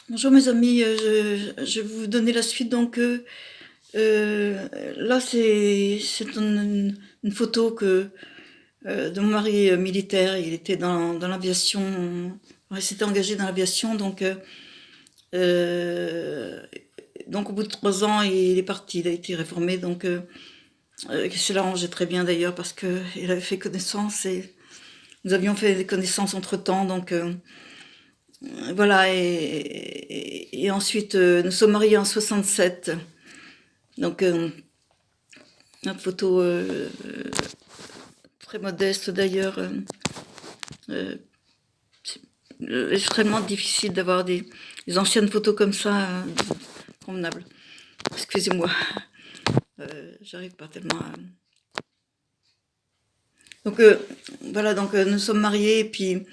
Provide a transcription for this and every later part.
Bonjour mes amis, je vais vous donner la suite. Là c'est une photo de mon mari militaire. Il était dans l'aviation, il s'était engagé dans l'aviation. Euh, donc au bout de 3 ans, il est parti, il a été réformé. Cela arrangeait très bien d'ailleurs parce que il avait fait connaissance et nous avions fait des connaissances entre-temps. Voilà, et ensuite, nous sommes mariés en 67. Donc, une photo très modeste d'ailleurs. Euh, c'est extrêmement difficile d'avoir des anciennes photos comme ça, convenables. Excusez-moi, j'arrive pas tellement à... Donc, voilà, nous sommes mariés, et puis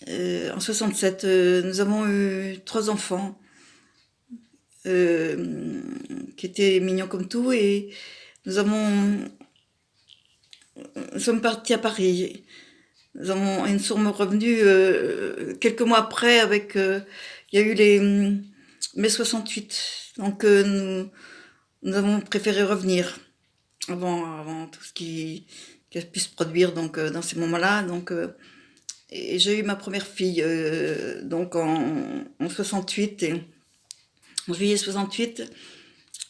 en 67, nous avons eu 3 enfants euh, qui étaient mignons comme tout, et nous avons nous sommes partis à Paris. Nous sommes revenus quelques mois après il y a eu les mai 68. Nous avons préféré revenir avant tout ce qui a pu se produire dans ces moments-là. Et j'ai eu ma première fille en 68, en juillet 68.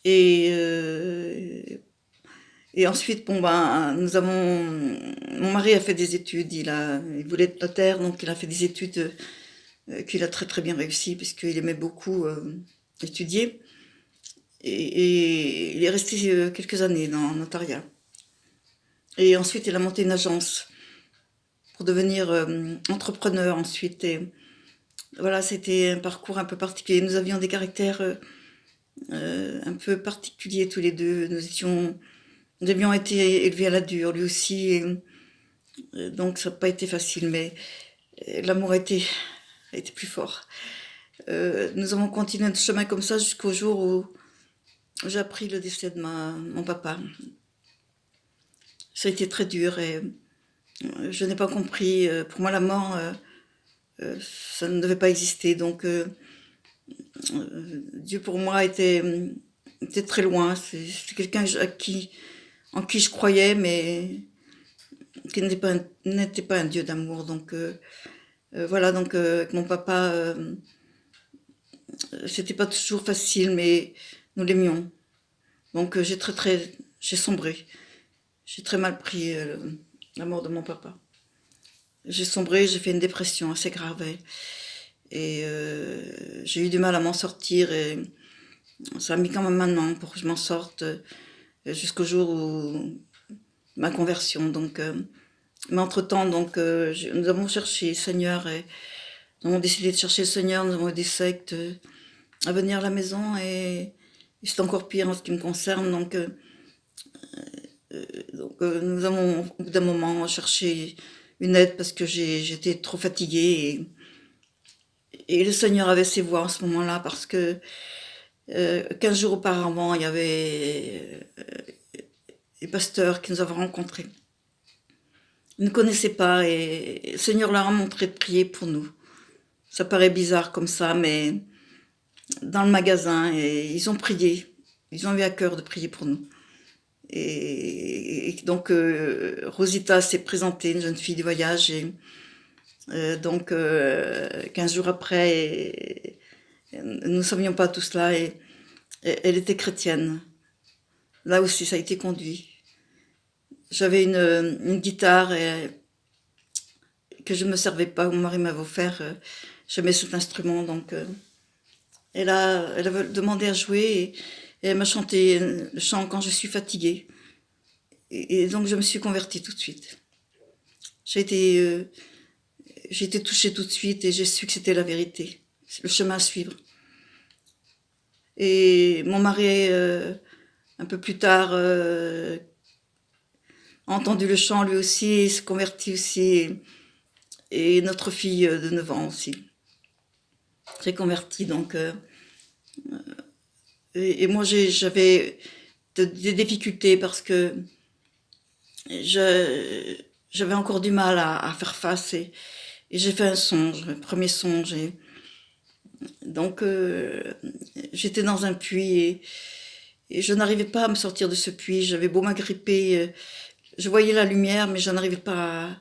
Et Et ensuite, bon ben, mon mari a fait des études. Il voulait être notaire, donc il a fait des études qu'il a très très bien réussi puisqu'il aimait beaucoup étudier. Et il est resté quelques années dans le notariat. Et ensuite, il a monté une agence pour devenir entrepreneur ensuite. Et voilà, c'était un parcours un peu particulier. Nous avions des caractères un peu particuliers tous les deux. Nous avions été élevés à la dure, lui aussi. Donc ça n'a pas été facile, mais l'amour a été plus fort. Nous avons continué notre chemin comme ça jusqu'au jour où j'ai appris le décès de mon papa. Ça a été très dur et je n'ai pas compris. Pour moi, la mort, ça ne devait pas exister. Dieu pour moi était très loin. C'est quelqu'un en qui je croyais, mais qui n'était pas un Dieu d'amour. Voilà, avec mon papa, c'était pas toujours facile, mais nous l'aimions. J'ai sombré. J'ai très mal pris la mort de mon papa. J'ai sombré, j'ai fait une dépression assez grave et j'ai eu du mal à m'en sortir et ça a mis quand même un an pour que je m'en sorte jusqu'au jour où ma conversion. Mais entre-temps, nous avons cherché le Seigneur et nous avons décidé de chercher le Seigneur. Nous avons eu des sectes à venir à la maison et c'est encore pire en ce qui me concerne. Nous avons au bout d'un moment cherché une aide parce que j'étais trop fatiguée et le Seigneur avait ses voix en ce moment-là parce que 15 jours auparavant, il y avait des pasteurs qui nous avaient rencontrés. Ils ne connaissaient pas et le Seigneur leur a montré de prier pour nous. Ça paraît bizarre comme ça, mais dans le magasin, et ils ont prié. Ils ont eu à cœur de prier pour nous. Rosita s'est présentée, une jeune fille du voyage, et 15 jours après, nous ne savions pas tout cela, et elle était chrétienne. Là aussi, ça a été conduit. J'avais une guitare que je ne me servais pas, mon mari m'avait offert. J'aimais cet instrument, elle a demandé à jouer et elle m'a chanté le chant quand je suis fatiguée. Et donc je me suis convertie tout de suite. J'ai été, euh, j'ai été touchée tout de suite et j'ai su que c'était la vérité, le chemin à suivre. Et mon mari, un peu plus tard, a entendu le chant lui aussi et s'est converti aussi. Et notre fille de 9 ans aussi s'est convertie. Et moi, j'avais des difficultés parce que j'avais encore du mal à faire face et j'ai fait un songe, le premier songe. Donc, j'étais dans un puits et je n'arrivais pas à me sortir de ce puits. J'avais beau m'agripper, je voyais la lumière, mais je n'arrivais pas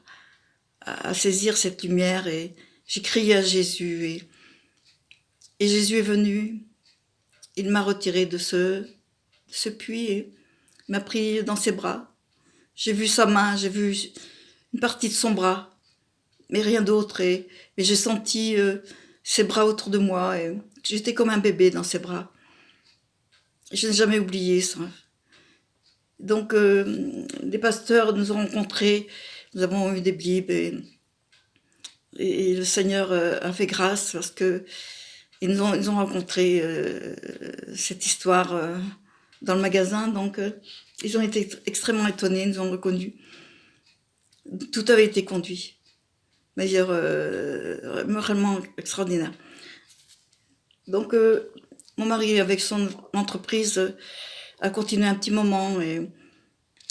à saisir cette lumière. Et j'ai crié à Jésus et Jésus est venu. Il m'a retiré de ce puits et m'a pris dans ses bras. J'ai vu sa main, j'ai vu une partie de son bras, mais rien d'autre. Et j'ai senti ses bras autour de moi. Et j'étais comme un bébé dans ses bras. Je n'ai jamais oublié ça. Donc, les pasteurs nous ont rencontrés, nous avons eu des Bibles et le Seigneur a fait grâce parce que ils nous ont rencontré cette histoire dans le magasin. Donc, ils ont été extrêmement étonnés, ils nous ont reconnus. Tout avait été conduit. D'ailleurs, vraiment extraordinaire. Donc, mon mari, avec son entreprise, a continué un petit moment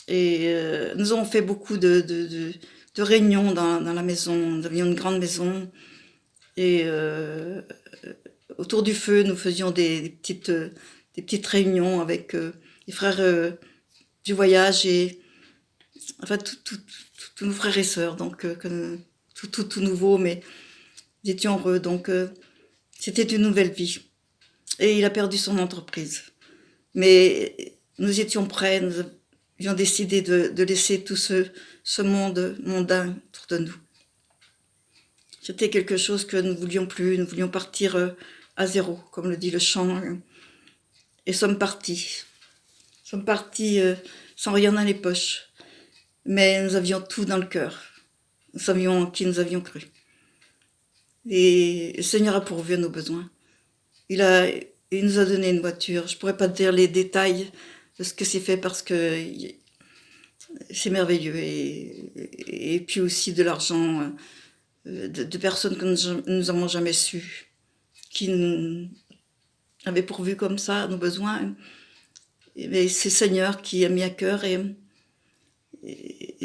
et nous avons fait beaucoup de réunions dans la maison. Nous avions une grande maison et autour du feu, nous faisions des petites réunions avec les frères du voyage et enfin tous nos frères et sœurs, donc tout nouveau, mais nous étions heureux. Donc c'était une nouvelle vie. Et il a perdu son entreprise. Mais nous étions prêts, nous avions décidé de laisser tout ce monde mondain autour de nous. C'était quelque chose que nous ne voulions plus, nous voulions partir à zéro, comme le dit le chant, et sommes partis. Nous sommes partis sans rien dans les poches, mais nous avions tout dans le cœur. Nous savions en qui nous avions cru. Et le Seigneur a pourvu à nos besoins. Il nous a donné une voiture. Je ne pourrais pas te dire les détails de ce que c'est fait parce que c'est merveilleux. Et puis aussi de l'argent de personnes que nous n'avons jamais su, qui nous avaient pourvu comme ça à nos besoins. Et c'est le Seigneur qui a mis à cœur. Et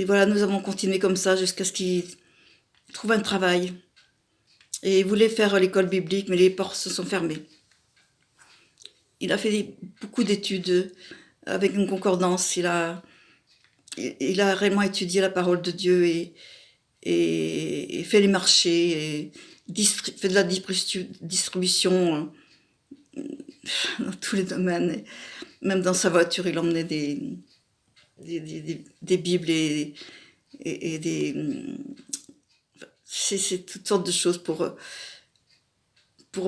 voilà, nous avons continué comme ça jusqu'à ce qu'il trouve un travail. Et il voulait faire l'école biblique, mais les portes se sont fermées. Il a fait beaucoup d'études avec une concordance. Il a réellement étudié la parole de Dieu et fait les marchés, et fait de la distribution dans tous les domaines. Et même dans sa voiture, il emmenait des Bibles et des... C'est toutes sortes de choses pour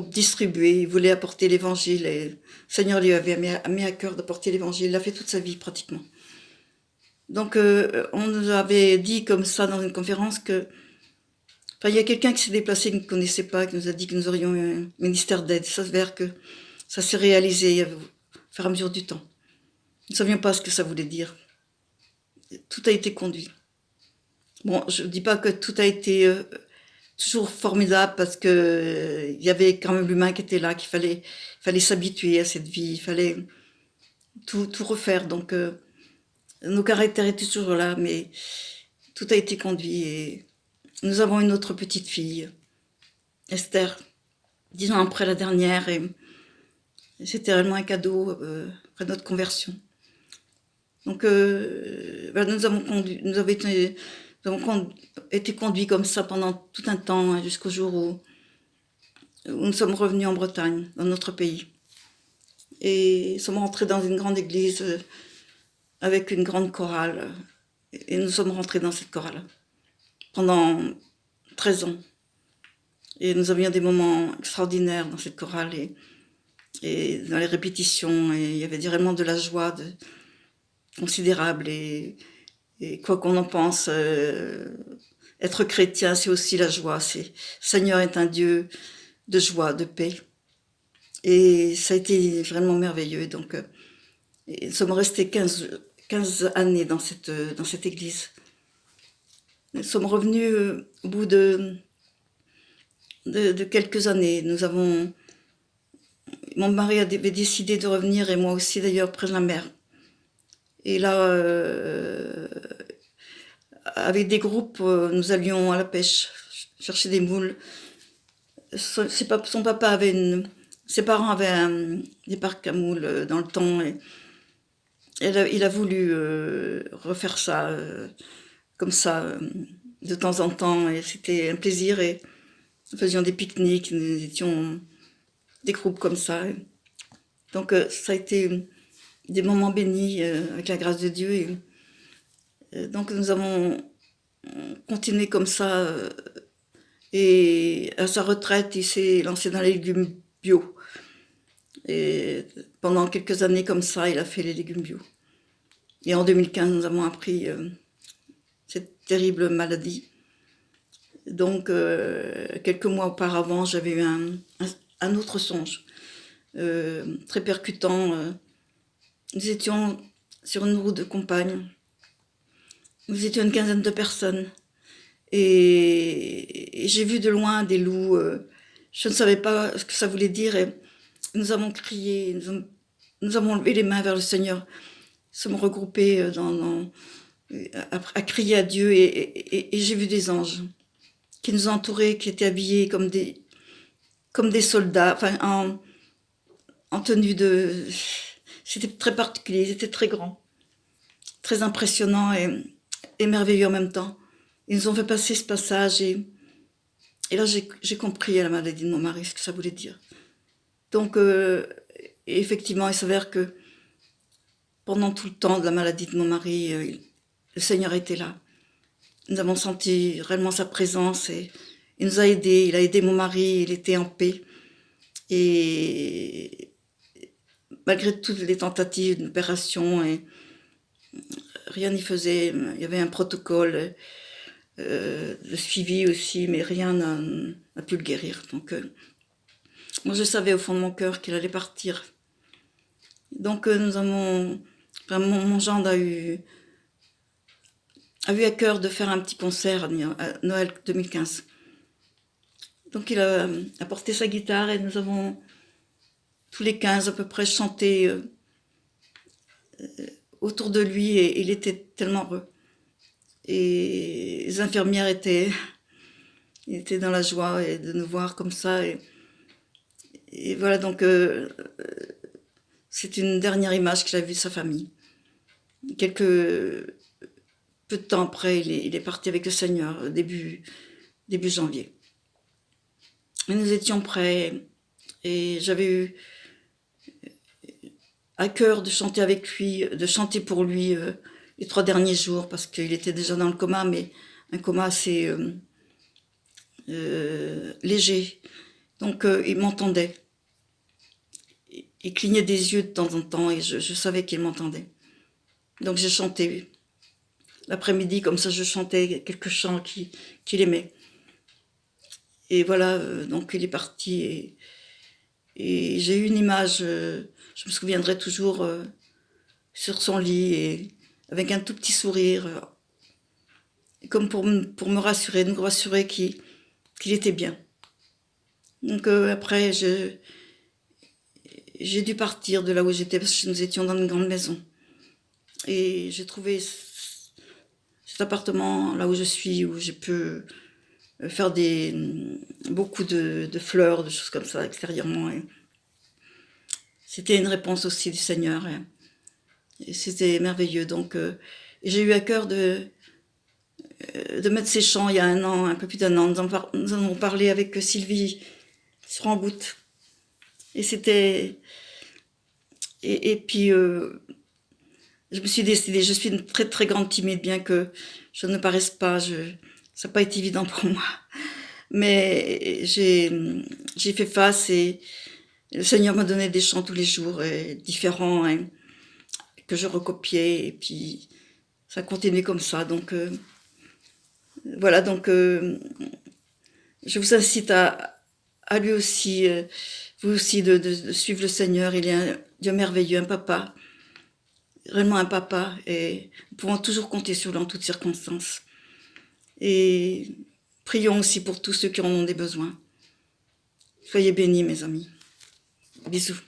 distribuer. Il voulait apporter l'évangile et le Seigneur lui avait mis à cœur d'apporter l'évangile. Il l'a fait toute sa vie pratiquement. Donc on nous avait dit comme ça dans une conférence que il y a quelqu'un qui s'est déplacé, qui ne connaissait pas, qui nous a dit que nous aurions un ministère d'aide. Ça s'avère que ça s'est réalisé au fur et à mesure du temps. Nous ne savions pas ce que ça voulait dire. Tout a été conduit. Bon, je ne dis pas que tout a été toujours formidable parce que il y avait quand même l'humain qui était là, qu'il fallait s'habituer à cette vie, il fallait tout refaire. Donc nos caractères étaient toujours là, mais tout a été conduit et nous avons une autre petite fille, Esther, 10 ans après la dernière, et c'était réellement un cadeau après notre conversion. Donc nous avons été conduits comme ça pendant tout un temps, hein, jusqu'au jour où nous sommes revenus en Bretagne, dans notre pays. Et nous sommes rentrés dans une grande église avec une grande chorale. Et nous sommes rentrés dans cette chorale pendant 13 ans. Et nous avions des moments extraordinaires dans cette chorale et dans les répétitions. Et il y avait vraiment de la joie considérable. Et quoi qu'on en pense, être chrétien, c'est aussi la joie. Le Seigneur est un Dieu de joie, de paix. Et ça a été vraiment merveilleux. Donc, nous sommes restés 15 années dans cette église. Nous sommes revenus au bout de quelques années. Mon mari avait décidé de revenir et moi aussi d'ailleurs près de la mer. Et là, avec des groupes, nous allions à la pêche, chercher des moules. son papa avait ses parents avaient des parcs à moules dans le temps et il a voulu refaire ça comme ça de temps en temps et c'était un plaisir et nous faisions des pique-niques, nous étions des groupes comme ça. Donc ça a été des moments bénis avec la grâce de Dieu et donc nous avons continué comme ça et à sa retraite il s'est lancé dans les légumes bio et pendant quelques années comme ça il a fait les légumes bio et en 2015 nous avons appris cette terrible maladie. Donc quelques mois auparavant j'avais eu un autre songe très percutant. Nous étions sur une route de campagne. Nous étions une quinzaine de personnes. Et j'ai vu de loin des loups. Je ne savais pas ce que ça voulait dire. Et nous avons crié, nous avons levé les mains vers le Seigneur. Nous sommes regroupés à crier à Dieu. Et j'ai vu des anges qui nous entouraient, qui étaient habillés comme des soldats, enfin en tenue de... C'était très particulier, c'était très grand, très impressionnant et merveilleux en même temps. Ils nous ont fait passer ce passage et là j'ai compris à la maladie de mon mari ce que ça voulait dire. Donc effectivement il s'avère que pendant tout le temps de la maladie de mon mari, le Seigneur était là. Nous avons senti réellement sa présence et il nous a aidés, il a aidé mon mari, il était en paix. Et malgré toutes les tentatives d'opération, et rien n'y faisait. Il y avait un protocole de suivi aussi, mais rien n'a pu le guérir. Donc, moi, je savais au fond de mon cœur qu'il allait partir. Donc, nous avons... Enfin, mon gendre a eu à cœur de faire un petit concert à Noël 2015. Donc, il a apporté sa guitare et nous avons... tous les 15 à peu près chanté autour de lui et il était tellement heureux. Et les infirmières étaient dans la joie et de nous voir comme ça. Et voilà, donc c'est une dernière image qu'il a vue de sa famille. Peu de temps après, il est parti avec le Seigneur, début janvier. Et nous étions prêts et j'avais eu à cœur de chanter avec lui, de chanter pour lui les 3 derniers jours, parce qu'il était déjà dans le coma, mais un coma assez léger. Donc il m'entendait. Il clignait des yeux de temps en temps et je savais qu'il m'entendait. Donc j'ai chanté. L'après-midi, comme ça, je chantais quelques chants qu'il aimait. Et voilà, donc il est parti et j'ai eu une image, je me souviendrai toujours, sur son lit et avec un tout petit sourire, comme pour me rassurer, nous rassurer qu'il était bien. Donc après, j'ai dû partir de là où j'étais parce que nous étions dans une grande maison. Et j'ai trouvé cet appartement là où je suis, où j'ai pu faire beaucoup de fleurs, de choses comme ça extérieurement. Et c'était une réponse aussi du Seigneur. Et c'était merveilleux. Donc j'ai eu à cœur de mettre ces chants il y a un an, un peu plus d'1 an. Nous en avons parlé avec Sylvie sur En Goutte. Et c'était... Et puis, je me suis décidée, je suis une très très grande timide, bien que je ne paraisse pas, ça n'a pas été évident pour moi. Mais j'ai fait face et le Seigneur m'a donné des chants tous les jours, différents, hein, que je recopiais, et puis ça continuait comme ça. Donc voilà, donc je vous incite à lui aussi, vous aussi, de suivre le Seigneur. Il est un Dieu merveilleux, un papa, vraiment un papa, et nous pouvons toujours compter sur lui en toutes circonstances. Et prions aussi pour tous ceux qui en ont des besoins. Soyez bénis, mes amis. Bisous.